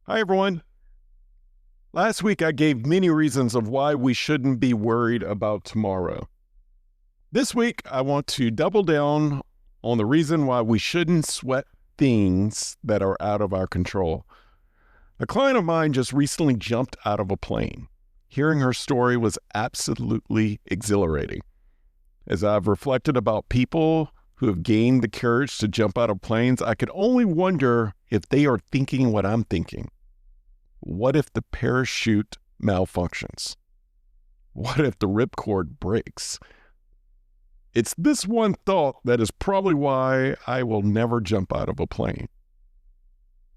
Hi, everyone. Last week, I gave many reasons of why we shouldn't be worried about tomorrow. This week, I want to double down on the reason why we shouldn't sweat things that are out of our control. A client of mine just recently jumped out of a plane. Hearing her story was absolutely exhilarating. As I've reflected about people who have gained the courage to jump out of planes, I could only wonder if they are thinking what I'm thinking. What if the parachute malfunctions? What if the ripcord breaks? It's this one thought that is probably why I will never jump out of a plane.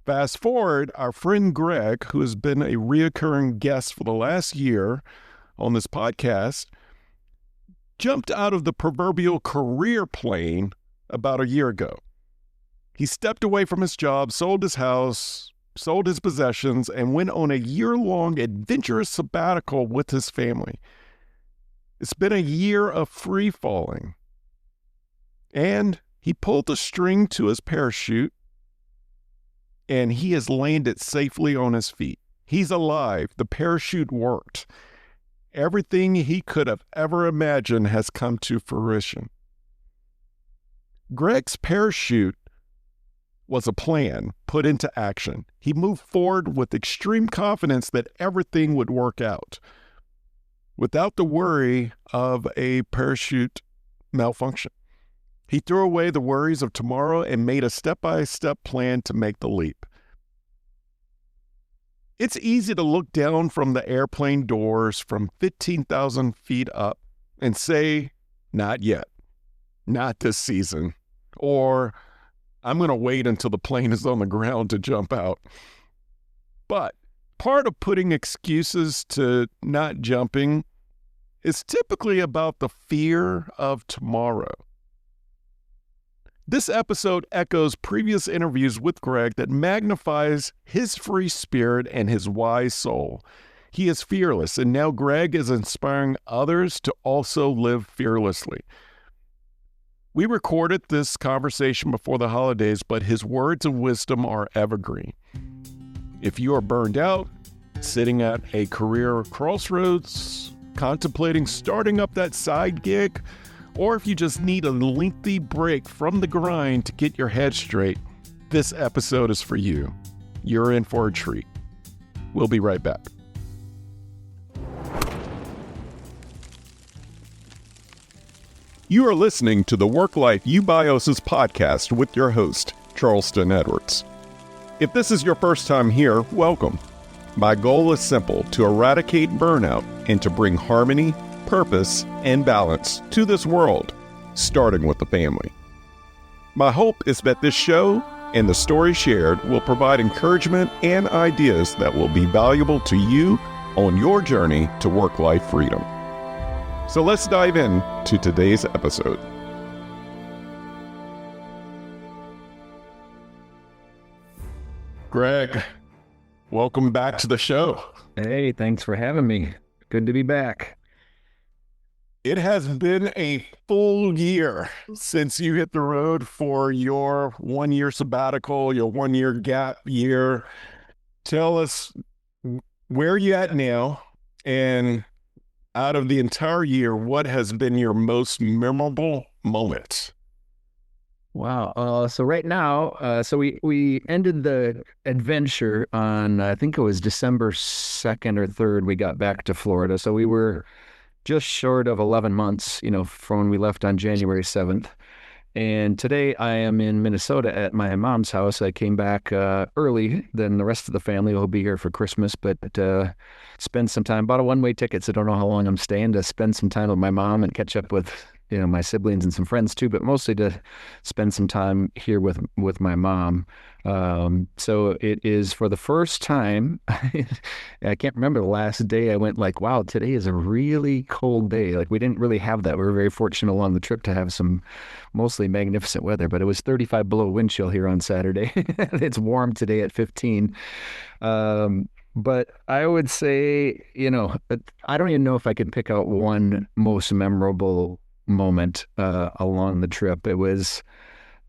Fast forward, our friend Greg, who has been a reoccurring guest for the last year on this podcast, jumped out of the proverbial career plane about a year ago. He stepped away from his job, sold his house, sold his possessions, and went on a year-long adventurous sabbatical with his family. It's been a year of free-falling. And he pulled the string to his parachute, and he has landed safely on his feet. He's alive. The parachute worked. Everything he could have ever imagined has come to fruition. Greg's parachute was a plan put into action. He moved forward with extreme confidence that everything would work out without the worry of a parachute malfunction. He threw away the worries of tomorrow and made a step-by-step plan to make the leap. It's easy to look down from the airplane doors from 15,000 feet up and say, not yet, not this season, or I'm going to wait until the plane is on the ground to jump out. But part of putting excuses to not jumping is typically about the fear of tomorrow. This episode echoes previous interviews with Greg that magnifies his free spirit and his wise soul. He is fearless, and now Greg is inspiring others to also live fearlessly. We recorded this conversation before the holidays, but his words of wisdom are evergreen. If you are burned out, sitting at a career crossroads, contemplating starting up that side gig, or if you just need a lengthy break from the grind to get your head straight, this episode is for you. You're in for a treat. We'll be right back. You are listening to the Work Life Eubiosis podcast with your host, Charleston Edwards. If this is your first time here, welcome. My goal is simple: to eradicate burnout and to bring harmony, purpose, and balance to this world, starting with the family. My hope is that this show and the story shared will provide encouragement and ideas that will be valuable to you on your journey to work-life freedom. So let's dive in to today's episode. Greg, welcome back to the show. Hey, thanks for having me. Good to be back. It has been a full year since you hit the road for your 1-year sabbatical, your 1-year gap year. Tell us where you're at now, and out of the entire year, what has been your most memorable moment? Wow. So right now, we ended the adventure on, I think it was December 2nd or 3rd, we got back to Florida. So we were just short of 11 months, from when we left on January 7th. And today I am in Minnesota at my mom's house. I came back early than the rest of the family. Will be here for Christmas, but spend some time. Bought a one-way ticket, so don't know how long I'm staying, to spend some time with my mom and catch up with my siblings and some friends too, but mostly to spend some time here with my mom. So it is for the first time. I can't remember the last day I went like, wow, today is a really cold day. Like, we didn't really have that. We were very fortunate along the trip to have some mostly magnificent weather, but it was 35 below wind chill here on Saturday. It's warm today at 15. But I would say, I don't even know if I could pick out one most memorable moment along the trip. It was,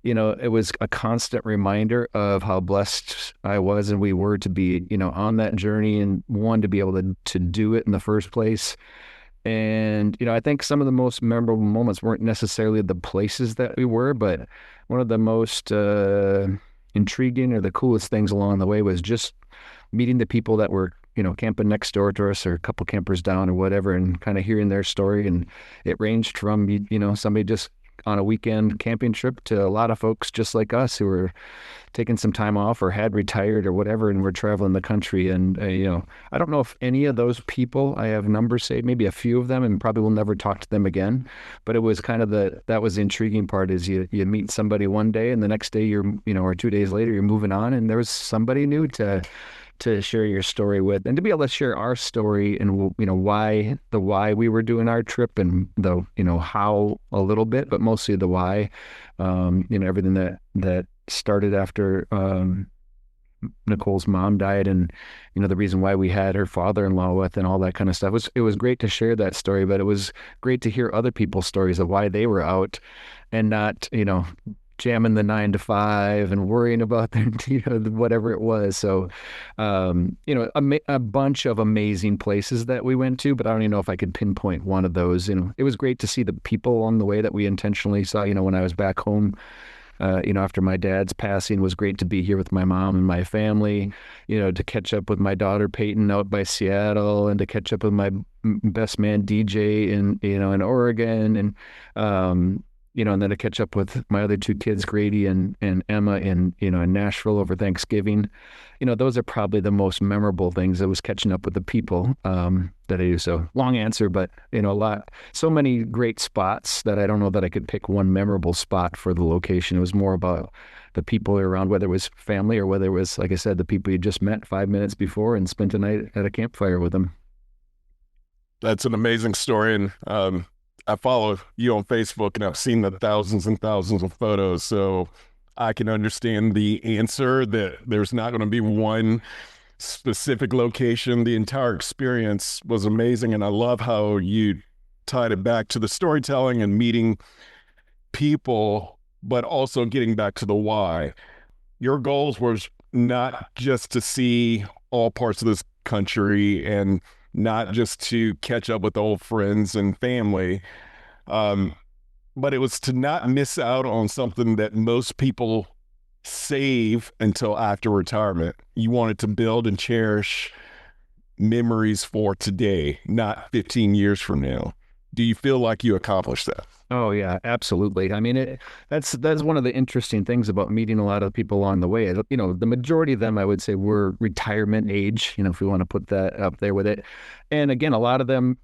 it was a constant reminder of how blessed I was and we were to be, on that journey, and one, to be able to do it in the first place. And, I think some of the most memorable moments weren't necessarily the places that we were, but one of the most intriguing or the coolest things along the way was just meeting the people that were, camping next door to us or a couple campers down or whatever, and kind of hearing their story. And it ranged from, somebody just on a weekend camping trip to a lot of folks just like us who were taking some time off or had retired or whatever, and we're traveling the country. And, I don't know if any of those people, I have numbers saved, maybe a few of them, and probably will never talk to them again. But it was kind of that was the intriguing part, is you meet somebody one day and the next day or 2 days later, you're moving on, and there was somebody new to share your story with, and to be able to share our story and, why we were doing our trip, and the, how a little bit, but mostly the why, everything that started after, Nicole's mom died, and, the reason why we had her father-in-law with, and all that kind of stuff. It was great to share that story, but it was great to hear other people's stories of why they were out and not, jamming the 9 to 5 and worrying about their, whatever it was. So, a bunch of amazing places that we went to, but I don't even know if I could pinpoint one of those. It was great to see the people along the way that we intentionally saw. When I was back home, after my dad's passing, was great to be here with my mom and my family, to catch up with my daughter Peyton out by Seattle, and to catch up with my best man DJ in Oregon, and, and then to catch up with my other two kids, Grady and Emma, in Nashville over Thanksgiving. Those are probably the most memorable things. I was catching up with the people that I do. So long answer, but so many great spots that I don't know that I could pick one memorable spot for the location. It was more about the people around, whether it was family or whether it was, like I said, the people you just met 5 minutes before and spent a night at a campfire with them. That's an amazing story. And I follow you on Facebook, and I've seen the thousands and thousands of photos. So I can understand the answer that there's not going to be one specific location. The entire experience was amazing. And I love how you tied it back to the storytelling and meeting people, but also getting back to the why. Your goals was not just to see all parts of this country and not just to catch up with old friends and family, but it was to not miss out on something that most people save until after retirement. You wanted to build and cherish memories for today, not 15 years from now. Do you feel like you accomplished that? Oh yeah, absolutely. I mean, that's one of the interesting things about meeting a lot of people along the way. The majority of them, I would say, were retirement age, if we want to put that up there with it. And again, a lot of them,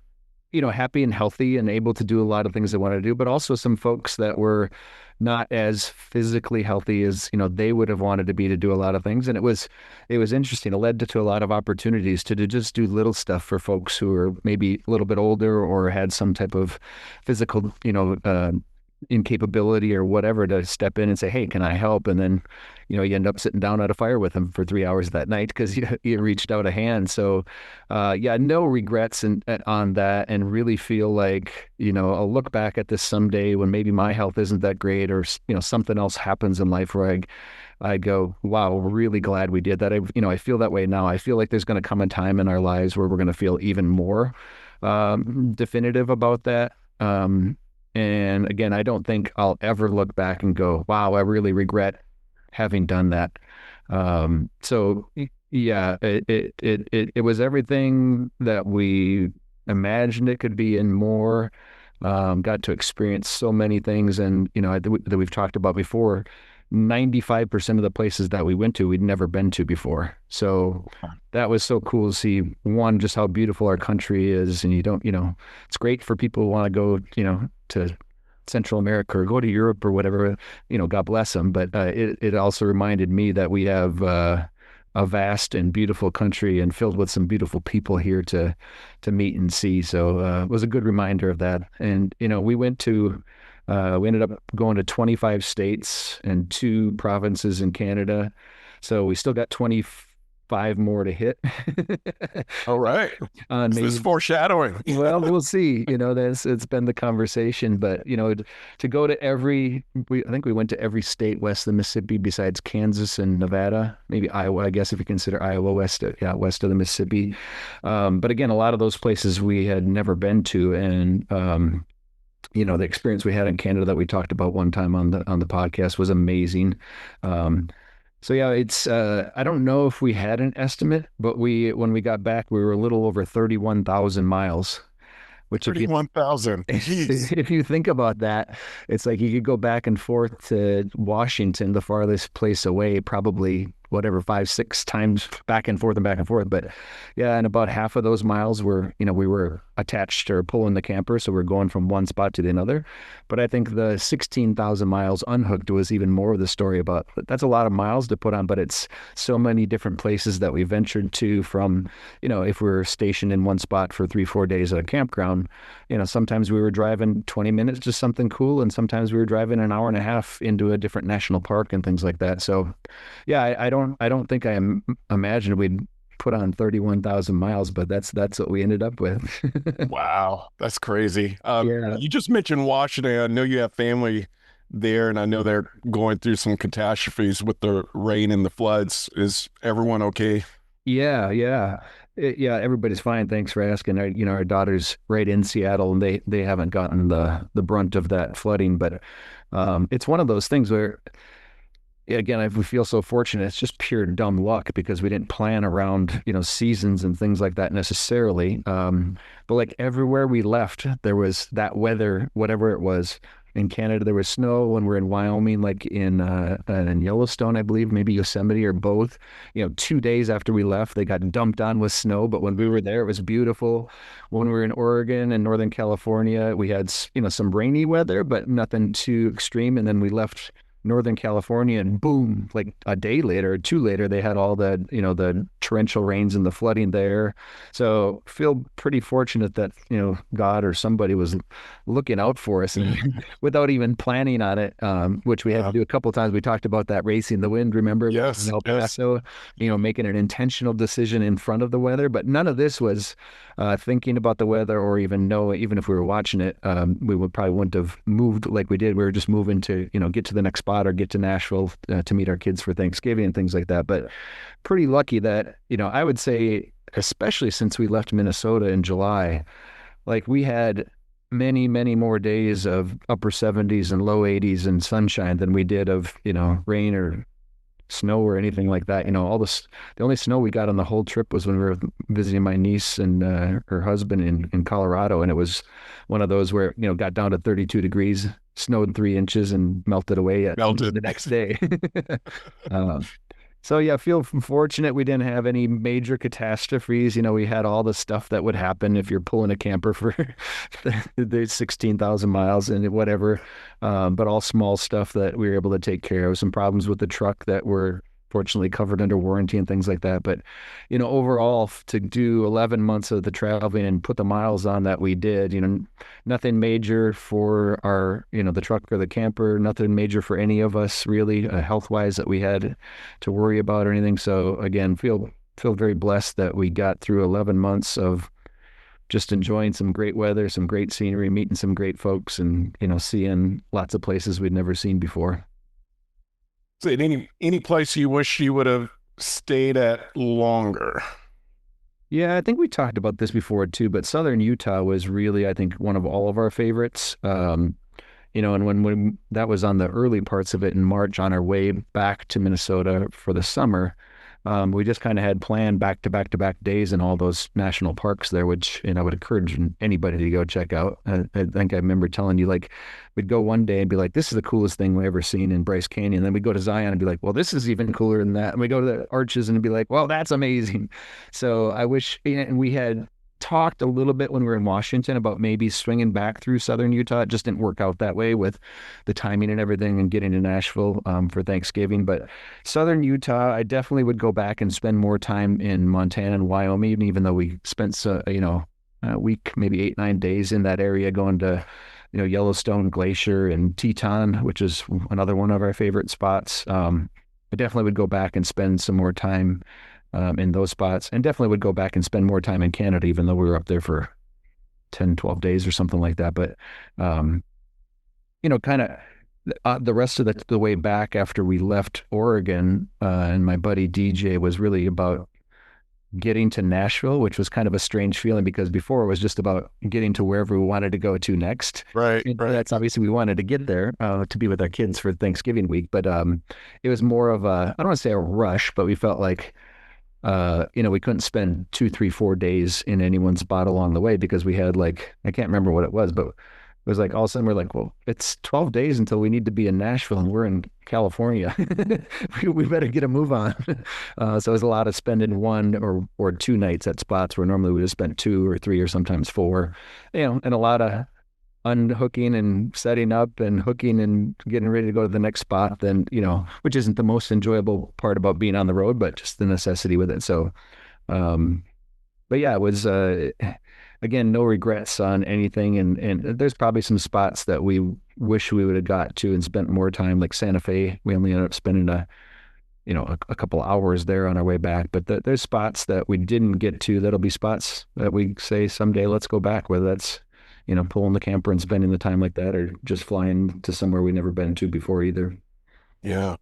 happy and healthy and able to do a lot of things they want to do, but also some folks that were not as physically healthy as, they would have wanted to be to do a lot of things. And it was interesting. It led to a lot of opportunities to just do little stuff for folks who are maybe a little bit older or had some type of physical, incapability or whatever, to step in and say, hey, can I help? And then, you end up sitting down at a fire with them for 3 hours that night because you reached out a hand. So, no regrets on that, and really feel like, I'll look back at this someday when maybe my health isn't that great, or, something else happens in life where I go, wow, we're really glad we did that. I feel that way now. I feel like there's going to come a time in our lives where we're going to feel even more definitive about that. And again, I don't think I'll ever look back and go, wow, I really regret having done that. So yeah, it was everything that we imagined it could be and more. Got to experience so many things, and that we've talked about before. 95% of the places that we went to, we'd never been to before. So that was so cool to see, one, just how beautiful our country is. And it's great for people who want to go, to Central America or go to Europe or whatever, God bless them. But it also reminded me that we have a vast and beautiful country and filled with some beautiful people here to meet and see. So it was a good reminder of that. And, we ended up going to 25 states and 2 provinces in Canada. So we still got 25 5 more to hit. All right. Is this Maybe foreshadowing? well, we'll see. That's it's been the conversation, but to go to I think we went to every state west of the Mississippi besides Kansas and Nevada, maybe Iowa, I guess if you consider Iowa west of the Mississippi. But again, a lot of those places we had never been to, and the experience we had in Canada that we talked about one time on the podcast was amazing. So yeah, it's I don't know if we had an estimate, but when we got back, we were a little over 31,000 miles, which 31,000. Jeez. if you think about that, it's like you could go back and forth to Washington, the farthest place away, probably whatever, 5, 6 times back and forth and back and forth. But yeah, and about half of those miles were, we were attached or pulling the camper. So we're going from one spot to the other. But I think the 16,000 miles unhooked was even more of the story about that's a lot of miles to put on, but it's so many different places that we ventured to from, if we're stationed in one spot for 3, 4 days at a campground, sometimes we were driving 20 minutes to something cool. And sometimes we were driving an hour and a half into a different national park and things like that. So yeah, I don't think I imagined we'd put on 31,000 miles, but that's what we ended up with. Wow, that's crazy. Yeah. You just mentioned Washington. I know you have family there, and I know they're going through some catastrophes with the rain and the floods. Is everyone okay? Yeah, yeah. Yeah, everybody's fine. Thanks for asking. Our daughter's right in Seattle, and they haven't gotten the brunt of that flooding, but it's one of those things where again, we feel so fortunate. It's just pure dumb luck because we didn't plan around, seasons and things like that necessarily. But like everywhere we left, there was that weather, whatever it was. In Canada, there was snow. When we're in Wyoming, like in Yellowstone, I believe, maybe Yosemite or both. 2 days after we left, they got dumped on with snow. But when we were there, it was beautiful. When we were in Oregon and Northern California, we had, some rainy weather, but nothing too extreme. And then we left Northern California, and boom, like a day later or two later, they had all the torrential rains and the flooding there. So feel pretty fortunate that, God or somebody was looking out for us and without even planning on it, which we had to do a couple of times. We talked about that racing the wind, remember? Yes, El yes. Paso, making an intentional decision in front of the weather, but none of this was thinking about the weather or even if we were watching it, we probably wouldn't have moved like we did. We were just moving to, get to the next spot or get to Nashville to meet our kids for Thanksgiving and things like that. But pretty lucky that, I would say, especially since we left Minnesota in July, like we had many, many more days of upper 70s and low 80s and sunshine than we did of, rain or snow or anything like that. The only snow we got on the whole trip was when we were visiting my niece and her husband in Colorado. And it was one of those where, got down to 32 degrees, snowed 3 inches and melted away Melted. the next day. uh, so yeah, feel fortunate we didn't have any major catastrophes. We had all the stuff that would happen if you're pulling a camper for the 16,000 miles and whatever. But all small stuff that we were able to take care of. Some problems with the truck that were fortunately covered under warranty and things like that. But, overall to do 11 months of the traveling and put the miles on that we did, nothing major for our, the truck or the camper, nothing major for any of us really health-wise that we had to worry about or anything. So again, feel very blessed that we got through 11 months of just enjoying some great weather, some great scenery, meeting some great folks, and, seeing lots of places we'd never seen before. So any place you wish you would have stayed at longer? Yeah, I think we talked about this before too, but Southern Utah was really, I think, one of all of our favorites. And when that was on the early parts of it in March on our way back to Minnesota for the summer, we just kind of had planned back to back to back days in all those national parks there, which, I would encourage anybody to go check out. I think I remember telling you, like, we'd go one day and be like, this is the coolest thing we've ever seen in Bryce Canyon. And then we'd go to Zion and be like, well, this is even cooler than that. And we go to the Arches and be like, well, that's amazing. So I wish, and we had talked a little bit when we were in Washington about maybe swinging back through Southern Utah. It just didn't work out that way with the timing and everything and getting to Nashville for Thanksgiving. But Southern Utah, I definitely would go back and spend more time in Montana and Wyoming, even though we spent, a week, maybe 8, 9 days in that area going to, Yellowstone Glacier and Teton, which is another one of our favorite spots. I definitely would go back and spend some more time in those spots, and definitely would go back and spend more time in Canada, even though we were up there for 10, 12 days or something like that. But, um, kind of the rest of the way back after we left Oregon, and my buddy DJ was really about getting to Nashville, which was kind of a strange feeling because before it was just about getting to wherever we wanted to go to next. Right, And right. that's obviously we wanted to get there to be with our kids for Thanksgiving week, but it was more of a, I don't want to say a rush, but we felt like we couldn't spend 2, 3, 4 days in anyone's spot along the way because we had like, I can't remember what it was, but it was like all of a sudden we're like, well, it's 12 days until we need to be in Nashville and we're in California. We better get a move on. So it was a lot of spending 1 or 2 nights at spots where normally we would have spent 2 or 3 or sometimes 4, and a lot of unhooking and setting up and hooking and getting ready to go to the next spot. Then, which isn't the most enjoyable part about being on the road, but just the necessity with it. So, um, but yeah, it was, again, no regrets on anything. And there's probably some spots that we wish we would have got to and spent more time, like Santa Fe. We only ended up spending a couple hours there on our way back. But there's spots that we didn't get to. That'll be spots that we say someday, let's go back, whether that's, pulling the camper and spending the time like that, or just flying to somewhere we've never been to before either. Yeah.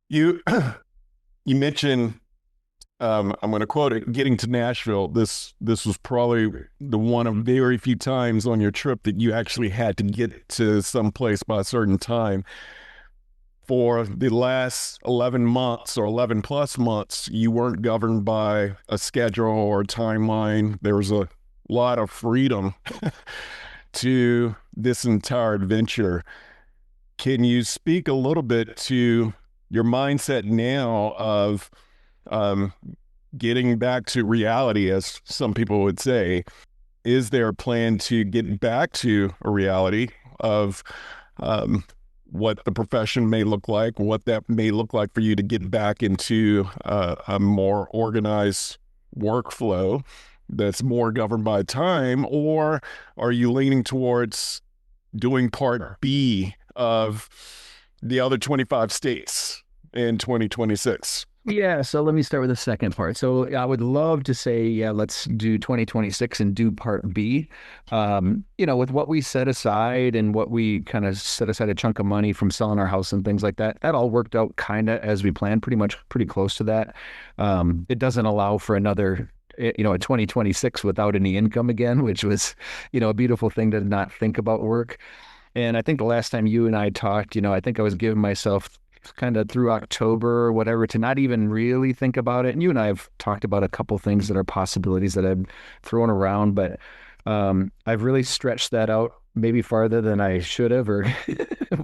You you mentioned I'm going to quote it, getting to Nashville. This was probably the one of very few times on your trip that you actually had to get to some place by a certain time. For the last 11 months or 11 plus months, you weren't governed by a schedule or a timeline. There was a lot of freedom to this entire adventure. Can you speak a little bit to your mindset now of um, getting back to reality, as some people would say? Is there a plan to get back to a reality of um, what the profession may look like, what that may look like for you to get back into a more organized workflow that's more governed by time? Or are you leaning towards doing part B of the other 25 states in 2026? Yeah, so let me start with the second part. So I would love to say, yeah, let's do 2026 and do part B. With what we set aside and what we kind of set aside a chunk of money from selling our house and things like that, that all worked out kind of as we planned, pretty close to that. It doesn't allow for another, a 2026 without any income again, which was, a beautiful thing to not think about work. And I think the last time you and I talked, I think I was giving myself kind of through October or whatever to not even really think about it. And you and I have talked about a couple things that are possibilities that I've thrown around, but I've really stretched that out maybe farther than I should have or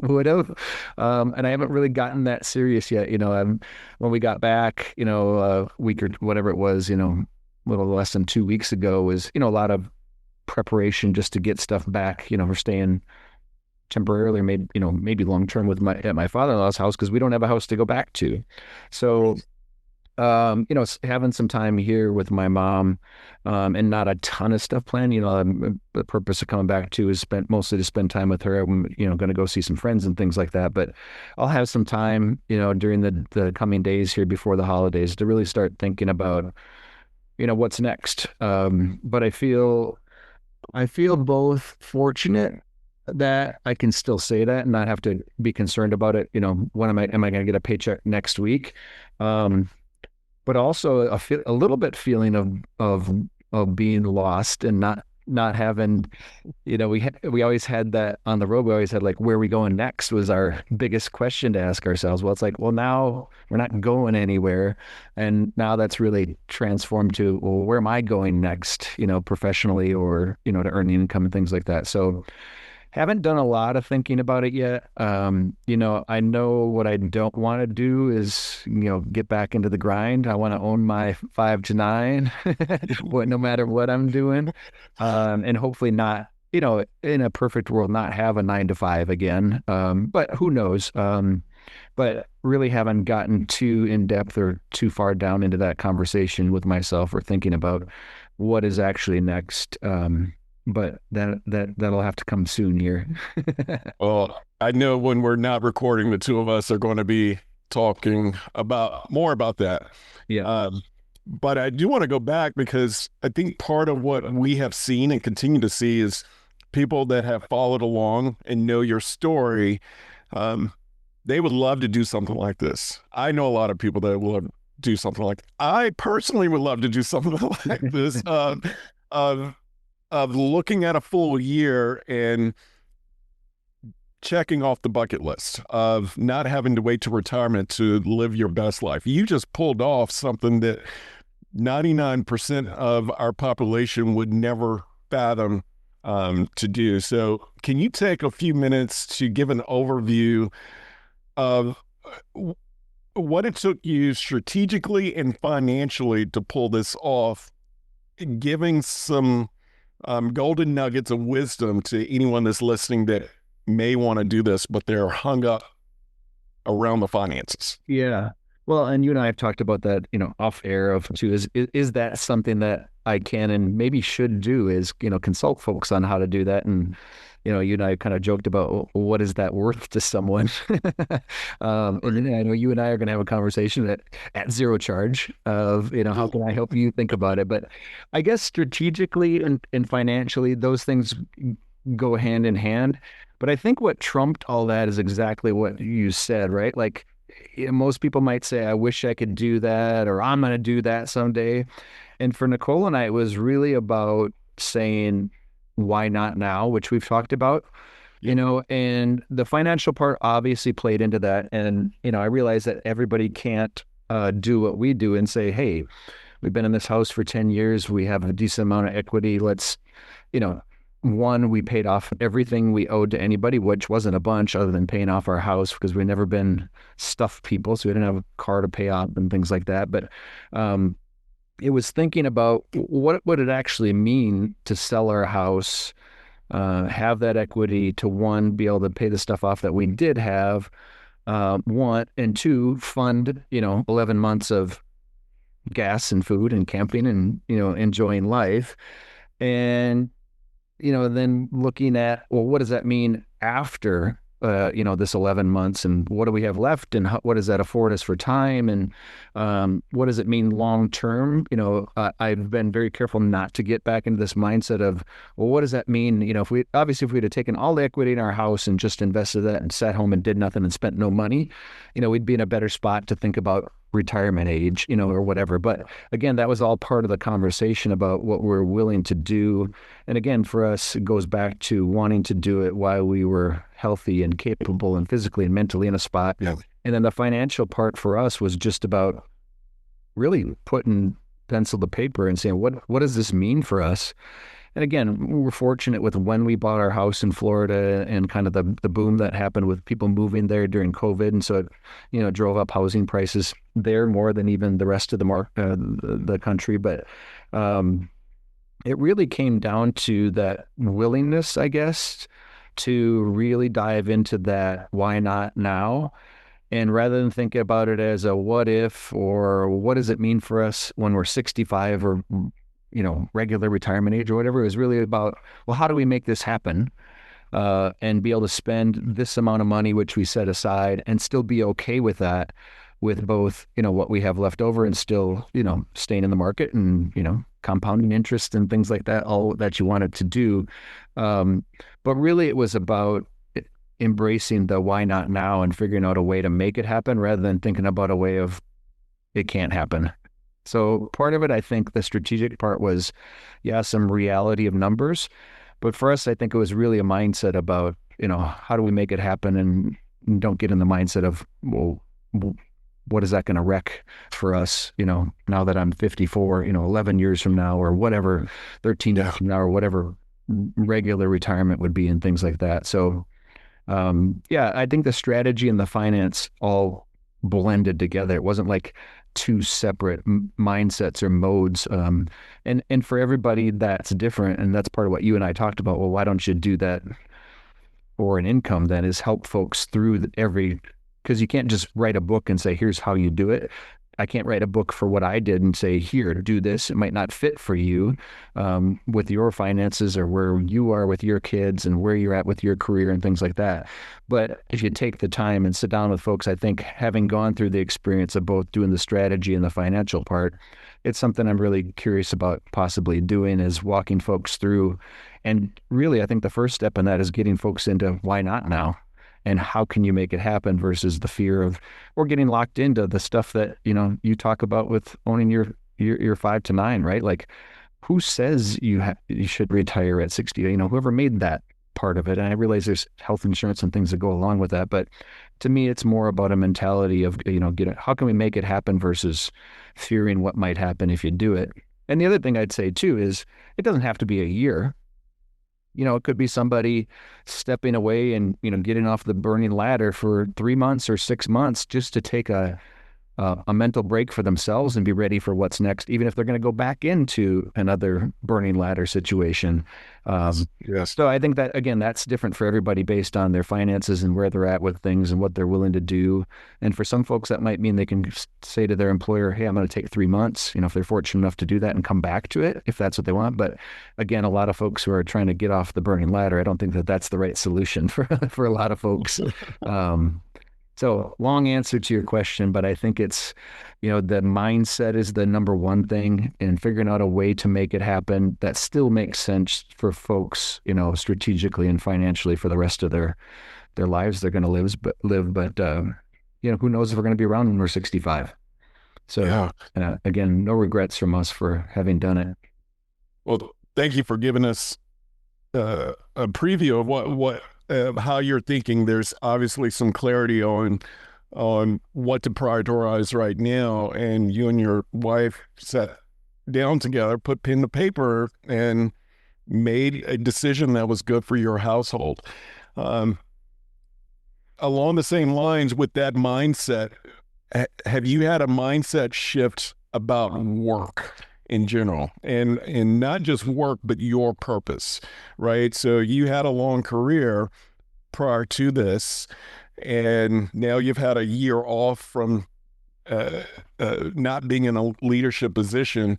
would have. And I haven't really gotten that serious yet. When we got back, a week or whatever it was, a little less than 2 weeks ago was, a lot of preparation just to get stuff back, for staying temporarily, maybe long term at my father-in-law's house because we don't have a house to go back to. So, having some time here with my mom, and not a ton of stuff planned. The purpose of coming back to is mostly to spend time with her. I'm, going to go see some friends and things like that. But I'll have some time, during the coming days here before the holidays to really start thinking about, what's next. But I feel both fortunate that I can still say that and not have to be concerned about it. When am I going to get a paycheck next week? But also a little bit feeling of being lost and not having, we always had that on the road. We always had like, where are we going next was our biggest question to ask ourselves. Well, it's like, well, now we're not going anywhere. And now that's really transformed to, well, where am I going next, professionally or, to earn income and things like that. So haven't done a lot of thinking about it yet. I know what I don't want to do is, get back into the grind. I want to own my 5 to 9, no matter what I'm doing. And hopefully not, in a perfect world, not have a 9 to 5 again. But who knows? But really haven't gotten too in depth or too far down into that conversation with myself or thinking about what is actually next. But that'll have to come soon here. Well, I know when we're not recording, the two of us are going to be talking about more about that. Yeah. But I do want to go back because I think part of what we have seen and continue to see is people that have followed along and know your story. Um, they would love to do something like this. I know a lot of people that would love to do something like I personally would love to do something like this of looking at a full year and checking off the bucket list of not having to wait to retirement to live your best life. You just pulled off something that 99% of our population would never fathom to do. So, can you take a few minutes to give an overview of what it took you strategically and financially to pull this off, giving some golden nuggets of wisdom to anyone that's listening that may want to do this, but they're hung up around the finances? Yeah. Well, and you and I have talked about that, off air of too. Is that something that I can and maybe should do? Is consult folks on how to do that, and you and I kind of joked about, well, what is that worth to someone? And then I know you and I are going to have a conversation at zero charge of how can I help you think about it? But I guess strategically and financially, those things go hand in hand. But I think what trumped all that is exactly what you said, right? Like, most people might say, I wish I could do that, or I'm going to do that someday. And for Nicole and I, it was really about saying, why not now, which we've talked about, and the financial part obviously played into that. And, I realized that everybody can't do what we do and say, hey, we've been in this house for 10 years. We have a decent amount of equity. Let's, one, we paid off everything we owed to anybody, which wasn't a bunch other than paying off our house because we've never been stuffed people. So we didn't have a car to pay off and things like that. But it was thinking about what would it actually mean to sell our house, have that equity to, one, be able to pay the stuff off that we did have, one, and two, fund, 11 months of gas and food and camping and, enjoying life. And then looking at, well, what does that mean after, this 11 months, and what do we have left, and what does that afford us for time, and what does it mean long term? I've been very careful not to get back into this mindset of, well, what does that mean? If we'd have taken all the equity in our house and just invested that and sat home and did nothing and spent no money, we'd be in a better spot to think about retirement age, or whatever. But again, that was all part of the conversation about what we're willing to do. And again, for us, it goes back to wanting to do it while we were healthy and capable and physically and mentally in a spot. Yeah. And then the financial part for us was just about really putting pencil to paper and saying, what does this mean for us? And again, we were fortunate with when we bought our house in Florida and kind of the boom that happened with people moving there during COVID. And so it, drove up housing prices there more than even the rest of the country. But it really came down to that willingness, I guess, to really dive into that why not now. And rather than think about it as a what if, or what does it mean for us when we're 65 or regular retirement age or whatever, it was really about, well, how do we make this happen and be able to spend this amount of money, which we set aside, and still be okay with that, with both, what we have left over and still, staying in the market and, compounding interest and things like that, all that you wanted to do. But really it was about embracing the why not now and figuring out a way to make it happen rather than thinking about a way of it can't happen. So part of it, I think the strategic part was, some reality of numbers. But for us, I think it was really a mindset about, how do we make it happen, and don't get in the mindset of, well, what is that going to wreck for us, now that I'm 54, 11 years from now or whatever, 13 years from now or whatever regular retirement would be and things like that. So, I think the strategy and the finance all blended together. It wasn't like two separate mindsets or modes. And for everybody that's different. And that's part of what you and I talked about. Well, why don't you do that for an income then, is help folks through because you can't just write a book and say, here's how you do it. I can't write a book for what I did and say, here, do this. It might not fit for you with your finances or where you are with your kids and where you're at with your career and things like that. But if you take the time and sit down with folks, I think having gone through the experience of both doing the strategy and the financial part, it's something I'm really curious about possibly doing, is walking folks through. And really, I think the first step in that is getting folks into why not now, and how can you make it happen, versus the fear of, or getting locked into the stuff that, you talk about with owning your 5 to 9, right? Like, who says you should retire at 60? Whoever made that part of it. And I realize there's health insurance and things that go along with that, but to me, it's more about a mentality of, how can we make it happen versus fearing what might happen if you do it. And the other thing I'd say too is, it doesn't have to be a year. It could be somebody stepping away and, getting off the burning ladder for 3 months or 6 months just to take a mental break for themselves and be ready for what's next, even if they're going to go back into another burning ladder situation. Yes. So I think that, again, that's different for everybody based on their finances and where they're at with things and what they're willing to do. And for some folks, that might mean they can say to their employer, hey, I'm going to take 3 months, if they're fortunate enough to do that, and come back to it if that's what they want. But again, a lot of folks who are trying to get off the burning ladder, I don't think that that's the right solution for a lot of folks. So long answer to your question, but I think it's, the mindset is the number one thing, and figuring out a way to make it happen that still makes sense for folks, strategically and financially for the rest of their lives they're going to live. But who knows if we're going to be around when we're 65. So again, no regrets from us for having done it. Well, thank you for giving us a preview of how you're thinking. There's obviously some clarity on what to prioritize right now, and you and your wife sat down together, put pen to paper, and made a decision that was good for your household. Along the same lines with that mindset, have you had a mindset shift about work in general, and not just work, but your purpose, right? So you had a long career prior to this, and now you've had a year off from not being in a leadership position.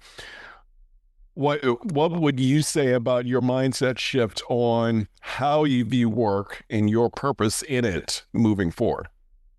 What would you say about your mindset shift on how you view work and your purpose in it moving forward?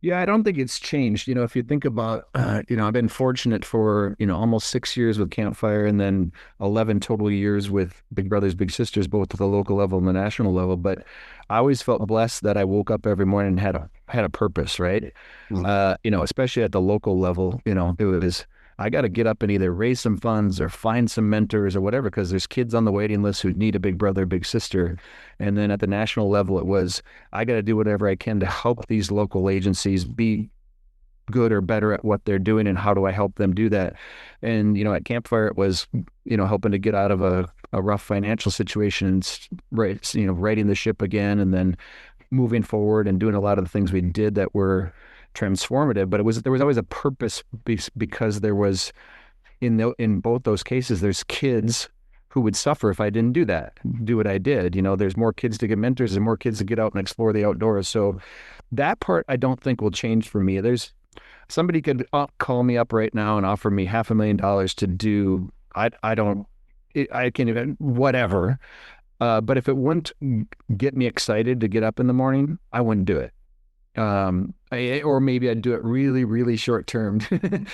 Yeah, I don't think it's changed. If you think about, I've been fortunate for, almost 6 years with Campfire, and then 11 total years with Big Brothers Big Sisters, both at the local level and the national level. But I always felt blessed that I woke up every morning and had a purpose, right? Especially at the local level, it was, I got to get up and either raise some funds or find some mentors or whatever, because there's kids on the waiting list who need a big brother, big sister. And then at the national level, it was, I got to do whatever I can to help these local agencies be good or better at what they're doing, and how do I help them do that? And, at Campfire, it was, helping to get out of a rough financial situation and, righting the ship again, and then moving forward and doing a lot of the things we did that were transformative. But there was always a purpose, because there was, in both those cases, there's kids who would suffer if I didn't do what I did. There's more kids to get mentors and more kids to get out and explore the outdoors. So that part, I don't think will change for me. There's somebody could call me up right now and offer me $500,000 to do, I can't even, whatever. But if it wouldn't get me excited to get up in the morning, I wouldn't do it. Or maybe I'd do it really, really short term to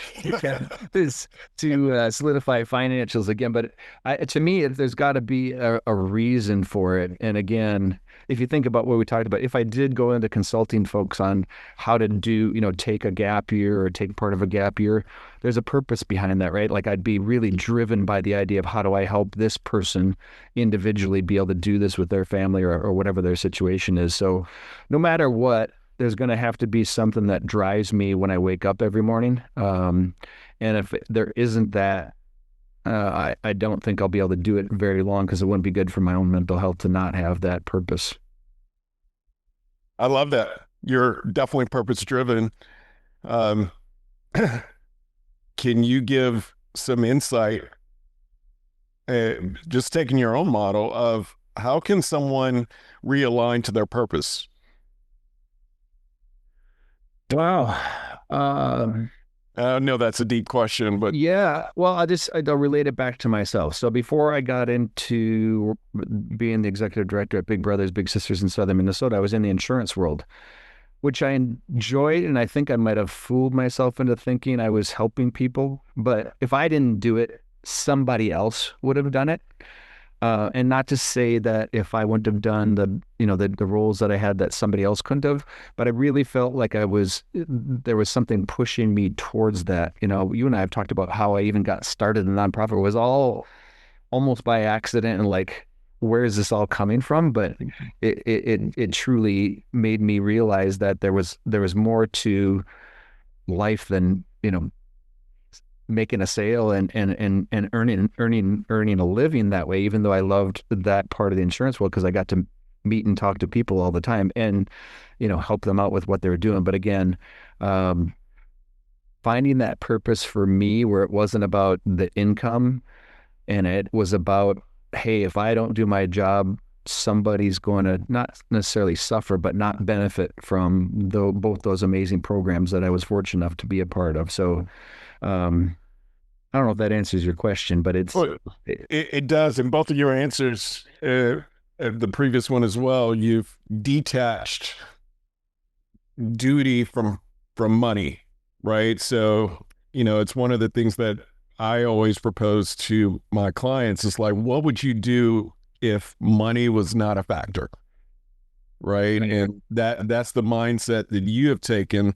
solidify financials again. But to me, there's got to be a reason for it. And again, if you think about what we talked about, if I did go into consulting folks on how to do, take a gap year or take part of a gap year, there's a purpose behind that, right? Like, I'd be really driven by the idea of, how do I help this person individually be able to do this with their family or whatever their situation is. So no matter what, there's going to have to be something that drives me when I wake up every morning. And if there isn't that, I don't think I'll be able to do it very long, because it wouldn't be good for my own mental health to not have that purpose. I love that. You're definitely purpose driven. Can you give some insight, just taking your own model of how can someone realign to their purpose? Wow. No, that's a deep question, but Yeah, well, I'll relate it back to myself. So before I got into being the executive director at Big Brothers Big Sisters in Southern Minnesota, I was in the insurance world, which I enjoyed, and I think I might have fooled myself into thinking I was helping people. But if I didn't do it, somebody else would have done it. And not to say that if I wouldn't have done the roles that I had that somebody else couldn't have, but I really felt like there was something pushing me towards that. You and I have talked about how I even got started in the nonprofit. It was all almost by accident and like, where is this all coming from? But it truly made me realize that there was more to life than, making a sale and earning a living that way, even though I loved that part of the insurance world because I got to meet and talk to people all the time and, help them out with what they were doing. But again, finding that purpose for me where it wasn't about the income and it was about, hey, if I don't do my job, somebody's going to not necessarily suffer, but not benefit from both those amazing programs that I was fortunate enough to be a part of. So, I don't know if that answers your question, but well, it does. In both of your answers, the previous one as well, you've detached duty from money, right? So, it's one of the things that I always propose to my clients is like, what would you do if money was not a factor? Right. And that's the mindset that you have taken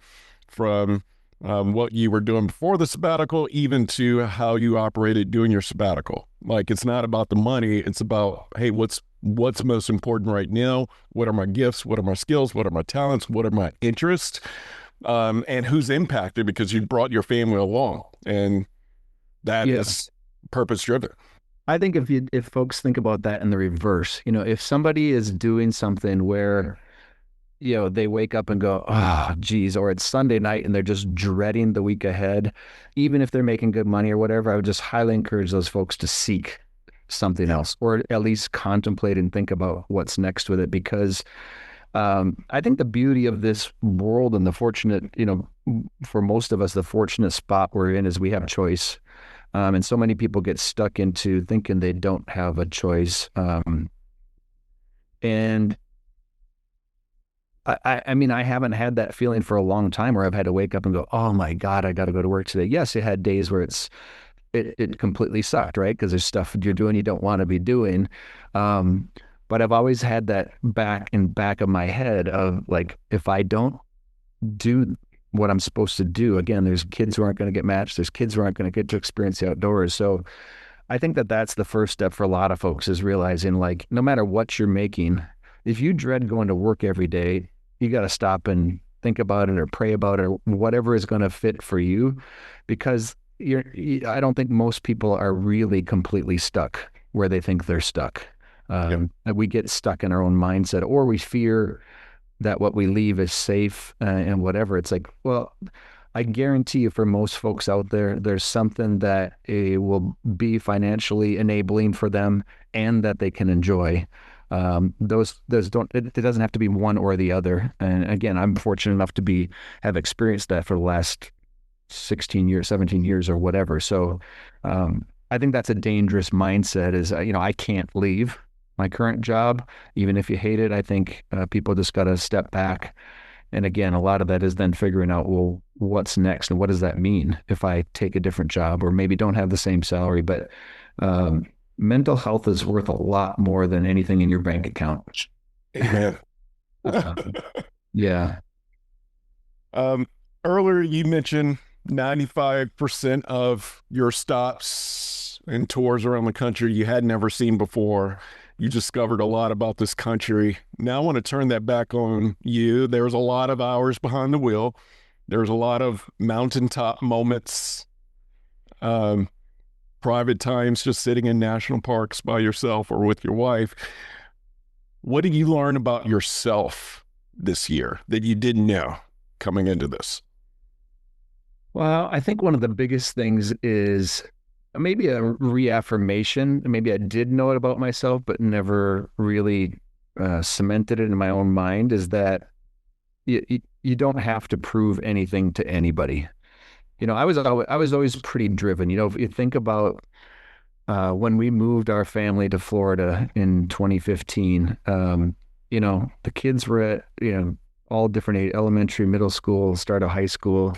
from what you were doing before the sabbatical, even to how you operated doing your sabbatical. Like, it's not about the money. It's about, hey, what's most important right now? What are my gifts? What are my skills? What are my talents? What are my interests? And who's impacted because you brought your family along. And that is purpose driven. I think if folks think about that in the reverse, if somebody is doing something where, they wake up and go, oh, geez, or it's Sunday night and they're just dreading the week ahead, even if they're making good money or whatever, I would just highly encourage those folks to seek something else, or at least contemplate and think about what's next with it. Because I think the beauty of this world and the fortunate, for most of us, the fortunate spot we're in is we have choice. And so many people get stuck into thinking they don't have a choice. And I mean, I haven't had that feeling for a long time where I've had to wake up and go, oh my God, I got to go to work today. Yes, it had days where it completely sucked, right? Because there's stuff you're doing you don't want to be doing. But I've always had that back of my head of like, if I don't do what I'm supposed to do, again, there's kids who aren't going to get matched. There's kids who aren't going to get to experience the outdoors. So I think that that's the first step for a lot of folks is realizing like, no matter what you're making, if you dread going to work every day, you got to stop and think about it or pray about it or whatever is going to fit for you, because I don't think most people are really completely stuck where they think they're stuck. We get stuck in our own mindset, or we fear that what we leave is safe and whatever. It's like, well, I guarantee you for most folks out there, there's something that will be financially enabling for them and that they can enjoy. Those don't, it doesn't have to be one or the other. And again, I'm fortunate enough to have experienced that for the last 16 years, 17 years or whatever. So, I think that's a dangerous mindset is, I can't leave my current job, even if you hate it. I think people just got to step back. And again, a lot of that is then figuring out, well, what's next? And what does that mean if I take a different job or maybe don't have the same salary? But mental health is worth a lot more than anything in your bank account. Amen. Yeah. Earlier, you mentioned 95% of your stops and tours around the country you had never seen before. You discovered a lot about this country. Now I want to turn that back on you. There's a lot of hours behind the wheel. There's a lot of mountaintop moments, private times just sitting in national parks by yourself or with your wife. What did you learn about yourself this year that you didn't know coming into this? Well, I think one of the biggest things is maybe a reaffirmation. Maybe I did know it about myself, but never really cemented it in my own mind, is that you don't have to prove anything to anybody. I was always pretty driven. If you think about when we moved our family to Florida in 2015, the kids were at, all different elementary, middle school, start of high school.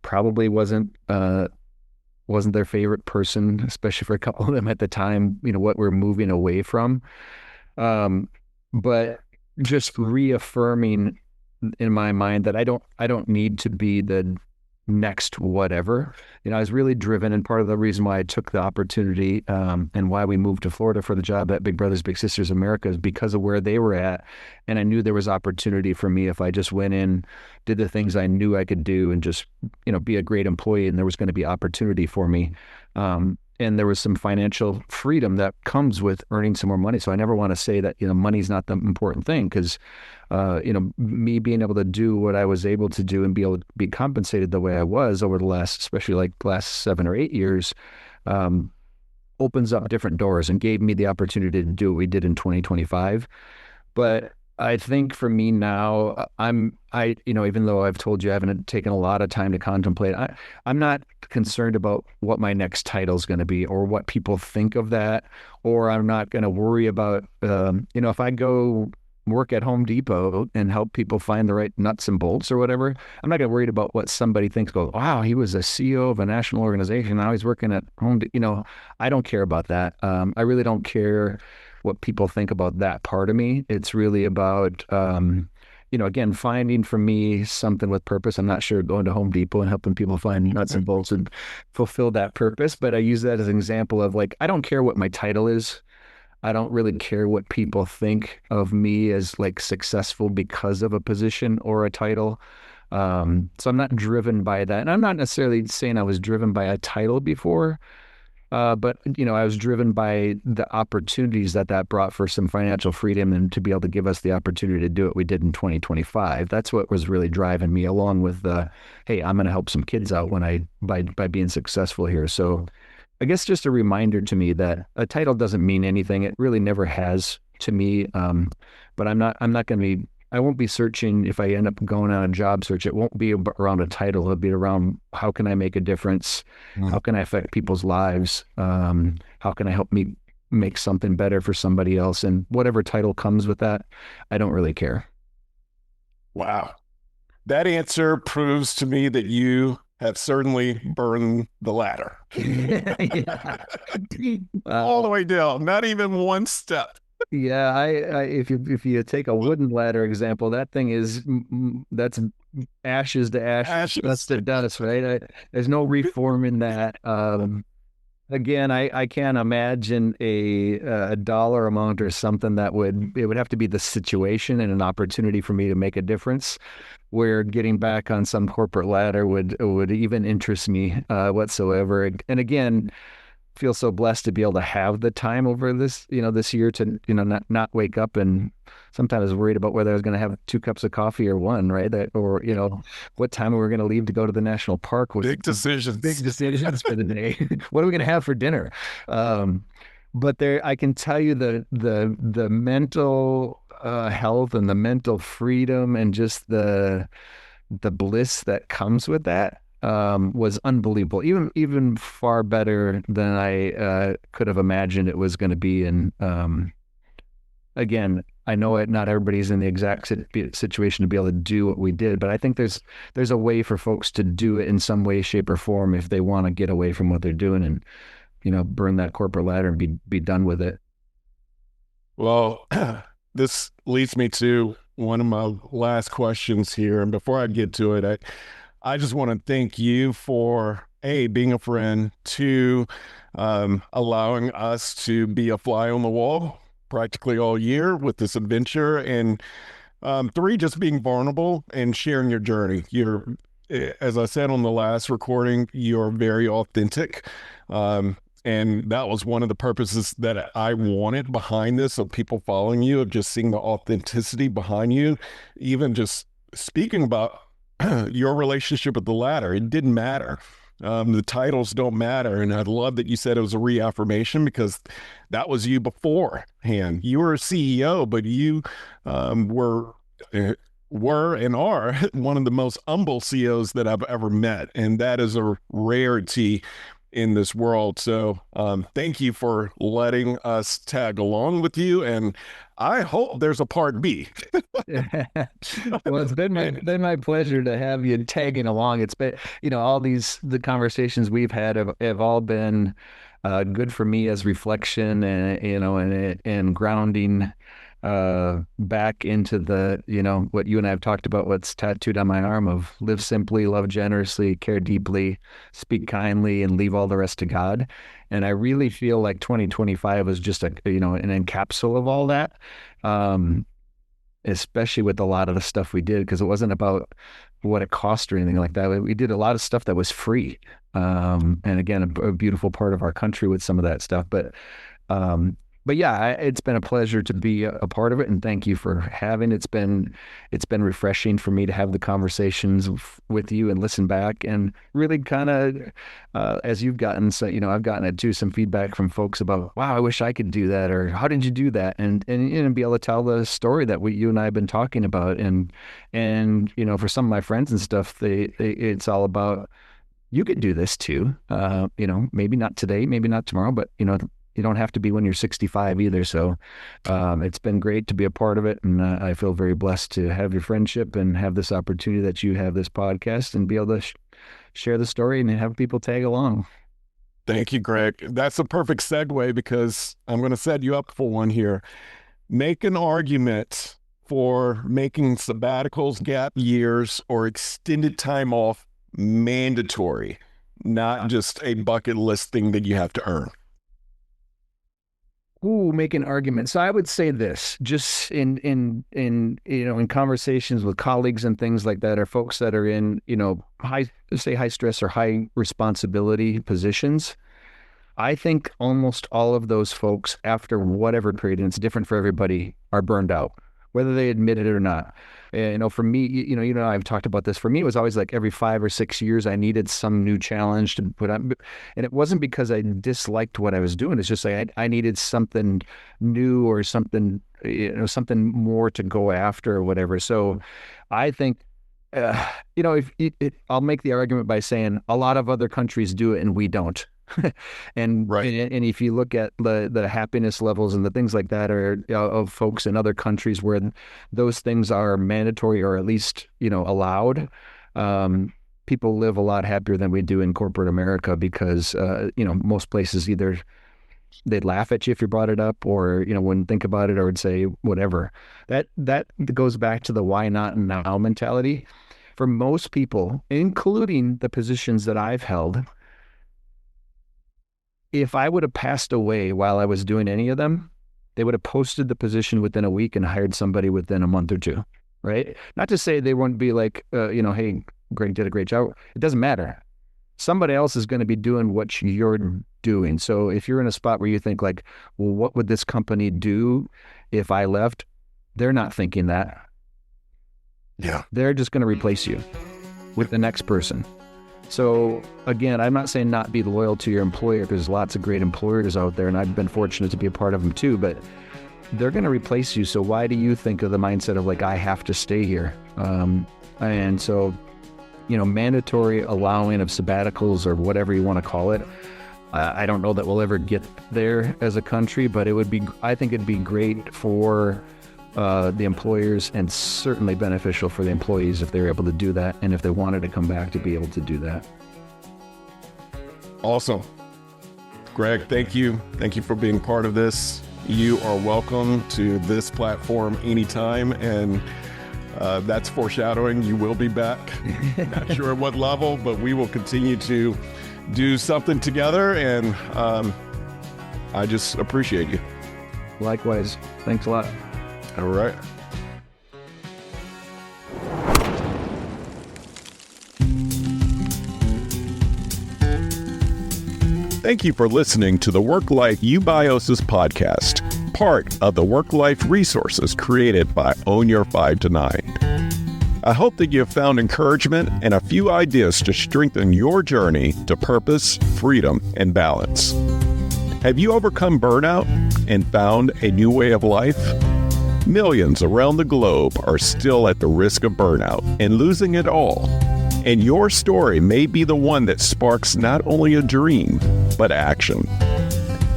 Probably wasn't their favorite person, especially for a couple of them at the time, what we're moving away from. Um, but just reaffirming in my mind that I don't need to be the next whatever. I was really driven, and part of the reason why I took the opportunity and why we moved to Florida for the job at Big Brothers Big Sisters America is because of where they were at, and I knew there was opportunity for me if I just went in, did the things I knew I could do, and just be a great employee, and there was going to be opportunity for me. And there was some financial freedom that comes with earning some more money. So I never want to say that, money's not the important thing, because, me being able to do what I was able to do and be able to be compensated the way I was over the last, especially like last 7 or 8 years, opens up different doors and gave me the opportunity to do what we did in 2025. But I think for me now, even though I've told you I haven't taken a lot of time to contemplate, I'm not concerned about what my next title is going to be or what people think of that, or I'm not going to worry about, if I go work at Home Depot and help people find the right nuts and bolts or whatever, I'm not going to worry about what somebody thinks. Go, wow, he was a CEO of a national organization. Now he's working at Home. I don't care about that. I really don't care what people think about that part of me. It's really about, again, finding for me something with purpose. I'm not sure going to Home Depot and helping people find nuts and bolts and fulfill that purpose, but I use that as an example of, like, I don't care what my title is. I don't really care what people think of me as, like, successful because of a position or a title. So I'm not driven by that. And I'm not necessarily saying I was driven by a title before. But I was driven by the opportunities that brought for some financial freedom and to be able to give us the opportunity to do what we did in 2025. That's what was really driving me, along with hey, I'm going to help some kids out by being successful here. So I guess just a reminder to me that a title doesn't mean anything. It really never has to me. But I'm not going to be. I won't be searching. If I end up going on a job search, it won't be around a title. It'll be around, how can I make a difference? How can I affect people's lives? How can I help me make something better for somebody else? And whatever title comes with that, I don't really care. Wow. That answer proves to me that you have certainly burned the ladder. All the way down, not even one step. Yeah, if you take a wooden ladder example, that thing that's ashes to ashes, dust to dust, right? There's no reforming that. Again, I can't imagine a dollar amount or something it would have to be the situation and an opportunity for me to make a difference, where getting back on some corporate ladder would even interest me whatsoever. And again, feel so blessed to be able to have the time over this year to, not wake up and sometimes worried about whether I was going to have 2 cups of coffee or one, right? Or, what time we were going to leave to go to the national park. Big decisions for the day. What are we going to have for dinner? But I can tell you the mental health and the mental freedom and just the bliss that comes with that was unbelievable, even far better than I could have imagined it was going to be. And again, I know not everybody's in the exact situation to be able to do what we did, but I think there's a way for folks to do it in some way, shape, or form if they want to get away from what they're doing and burn that corporate ladder and be done with it. Well, this leads me to one of my last questions here, and before I get to it, I just want to thank you for being a friend, 2, allowing us to be a fly on the wall practically all year with this adventure, and 3, just being vulnerable and sharing your journey. As I said on the last recording, you're very authentic. And that was one of the purposes that I wanted behind this, of people following you, of just seeing the authenticity behind you, even just speaking about your relationship with the ladder. It didn't matter. The titles don't matter. And I love that you said it was a reaffirmation, because that was you beforehand. You were a CEO, but you were were and are one of the most humble CEOs that I've ever met. And that is a rarity in this world. So thank you for letting us tag along with you. And I hope there's a part B. Well, it's been my pleasure to have you tagging along. It's been, all the conversations we've had have all been good for me as reflection and, and grounding back into the, what you and I have talked about, what's tattooed on my arm of live simply, love generously, care deeply, speak kindly, and leave all the rest to God. And I really feel like 2025 was just an encapsule of all that. Especially with a lot of the stuff we did, because it wasn't about what it cost or anything like that. We did a lot of stuff that was free. And again, a beautiful part of our country with some of that stuff. But yeah, it's been a pleasure to be a part of it, and thank you for having. It's been refreshing for me to have the conversations with you and listen back, and really kind of as you've gotten, so I've gotten it too, some feedback from folks about, wow, I wish I could do that, or how did you do that, and be able to tell the story that you and I have been talking about, and for some of my friends and stuff, it's all about, you could do this too, maybe not today, maybe not tomorrow, but you don't have to be when you're 65 either. So it's been great to be a part of it. And I feel very blessed to have your friendship and have this opportunity that you have this podcast and be able to share the story and have people tag along. Thank you, Greg. That's a perfect segue, because I'm going to set you up for one here. Make an argument for making sabbaticals, gap years, or extended time off mandatory, not just a bucket list thing that you have to earn. Ooh, make an argument. So I would say this, just in conversations with colleagues and things like that, or folks that are in, high stress or high responsibility positions. I think almost all of those folks, after whatever period, and it's different for everybody, are burned out, whether they admit it or not. For me, I've talked about this. For me, it was always like every 5 or 6 years, I needed some new challenge to put on. And it wasn't because I disliked what I was doing. It's just like I needed something new or something, something more to go after or whatever. So I think, I'll make the argument by saying a lot of other countries do it and we don't. And right. And if you look at the happiness levels and the things like that are of folks in other countries where those things are mandatory or at least allowed, people live a lot happier than we do in corporate America, because most places either they'd laugh at you if you brought it up, or wouldn't think about it, or would say whatever. That goes back to the why not now mentality. For most people, including the positions that I've held, if I would have passed away while I was doing any of them, they would have posted the position within a week and hired somebody within a month or two, right? Not to say they wouldn't be like, hey, Greg did a great job. It doesn't matter. Somebody else is going to be doing what you're doing. So if you're in a spot where you think like, well, what would this company do if I left? They're not thinking that. Yeah. They're just going to replace you with the next person. So again, I'm not saying not be loyal to your employer. There's lots of great employers out there, and I've been fortunate to be a part of them too, but they're going to replace you. So why do you think of the mindset of like, I have to stay here? And so, mandatory allowing of sabbaticals or whatever you want to call it. I don't know that we'll ever get there as a country, but I think it'd be great for the employers, and certainly beneficial for the employees if they're able to do that, and if they wanted to come back to be able to do that. Awesome. Greg, thank you. Thank you for being part of this. You are welcome to this platform anytime, and that's foreshadowing. You will be back. Not sure at what level, but we will continue to do something together, and I just appreciate you. Likewise. Thanks a lot. All right. Thank you for listening to the Work-Life Eubiosis podcast, part of the Work-Life resources created by Own Your 5 to 9. I hope that you have found encouragement and a few ideas to strengthen your journey to purpose, freedom, and balance. Have you overcome burnout and found a new way of life? Millions around the globe are still at the risk of burnout and losing it all. And your story may be the one that sparks not only a dream, but action.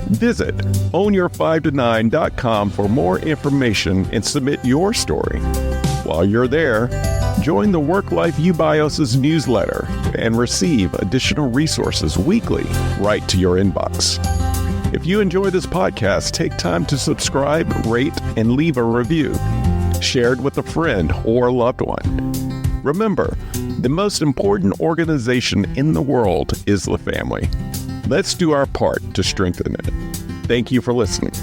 Visit ownyour5to9.com for more information and submit your story. While you're there, join the Work Life Eubios' newsletter and receive additional resources weekly right to your inbox. If you enjoy this podcast, take time to subscribe, rate, and leave a review. Share it with a friend or loved one. Remember, the most important organization in the world is the family. Let's do our part to strengthen it. Thank you for listening.